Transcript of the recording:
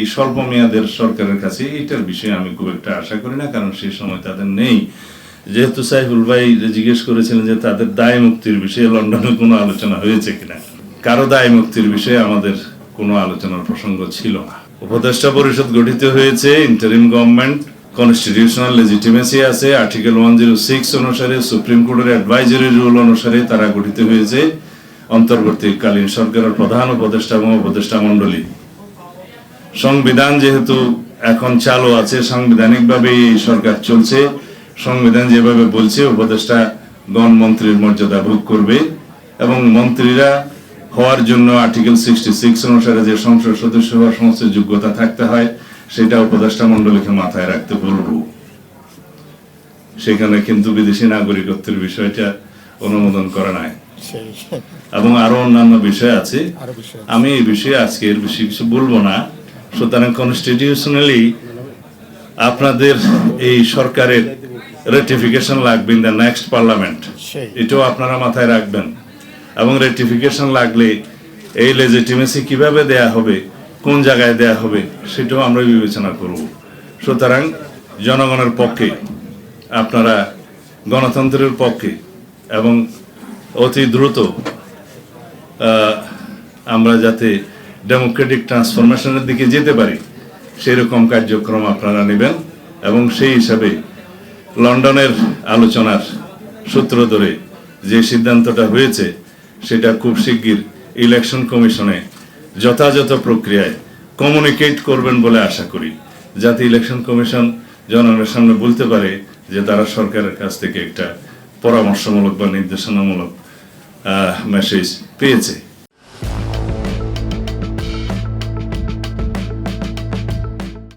এই স্বল্প মেয়াদের সরকারের কাছে এটার বিষয়ে আমি খুব একটা আশা করি না, কারণ সেই সময় তাদের নেই। যেহেতু সাইফুল ভাই জিজ্ঞেস করেছিলেন যে তাদের দায় মুক্তির বিষয়ে লন্ডনে কোনো আলোচনা হয়েছে কিনা, কারো দায় মুক্তির বিষয়ে আমাদের কোনো আলোচনার প্রসঙ্গ ছিল না। উপদেষ্টা পরিষদ গঠিত হয়েছে, ইন্টারিম গভর্নমেন্ট, কনস্টিটিউশনাল লেজিটিমেসি আছে, আর্টিকেল 106 অনুসারে সুপ্রিম কোর্টের অ্যাডভাইজারি রুল অনুসারে তারা গঠিত হয়েছে। অন্তর্বর্তীকালীন সরকারের প্রধান উপদেষ্টা এবং উপদেষ্টা মণ্ডলী, সংবিধান যেহেতু এখন চালু আছে, সাংবিধানিকভাবে এই সরকার চলছে, সংবিধান যেভাবে বলছে উপদেষ্টা গণমন্ত্রীর মর্যাদা ভোগ করবে এবং মন্ত্রীরা হওয়ার জন্য আর্টিকেল 66 অনুসারে যে সংসদ সদস্য হওয়ার সমস্ত যোগ্যতা থাকতে হয় সেটা উপদেষ্টা মণ্ডলীকে মাথায় রাখতে বলবো। সেখানে কিন্তু বিদেশি নাগরিকত্বের বিষয়টা অনুমোদন করা নাই এবং আরো অন্যান্য বিষয় আছে। আমি এই বিষয়ে আজকে এর বেশি কিছু বলবো না। সুতরাং কনস্টিটিউশনালি আপনাদের এই সরকারের রেটিফিকেশন লাগবে ইন দ্য নেক্সট পার্লামেন্ট, এটাও আপনারা মাথায় রাখবেন। এবং রেটিফিকেশন লাগলে এই লেজিটিমেসি কিভাবে দেয়া হবে, কোন জায়গায় দেয়া হবে, সেটাও আমরা বিবেচনা করব। সুতরাং জনগণের পক্ষে, আপনারা গণতন্ত্রের পক্ষে এবং অতি দ্রুত আমরা যাতে ডেমোক্রেটিক ট্রান্সফরমেশনের দিকে যেতে পারি সেরকম কার্যক্রম আপনারা নেবেন এবং সেই হিসাবে লন্ডনের আলোচনার সূত্র ধরে যে সিদ্ধান্তটা হয়েছে সেটা খুব শিগগির ইলেকশন কমিশনে যথাযথ প্রক্রিয়ায় কমিউনিকেট করবেন বলে আশা করি, যাতে ইলেকশন কমিশন জনগণের সামনে বলতে পারে যে তারা সরকারের কাছ থেকে একটা পরামর্শমূলক বা নির্দেশনামূলক মেসেজ পেয়েছে।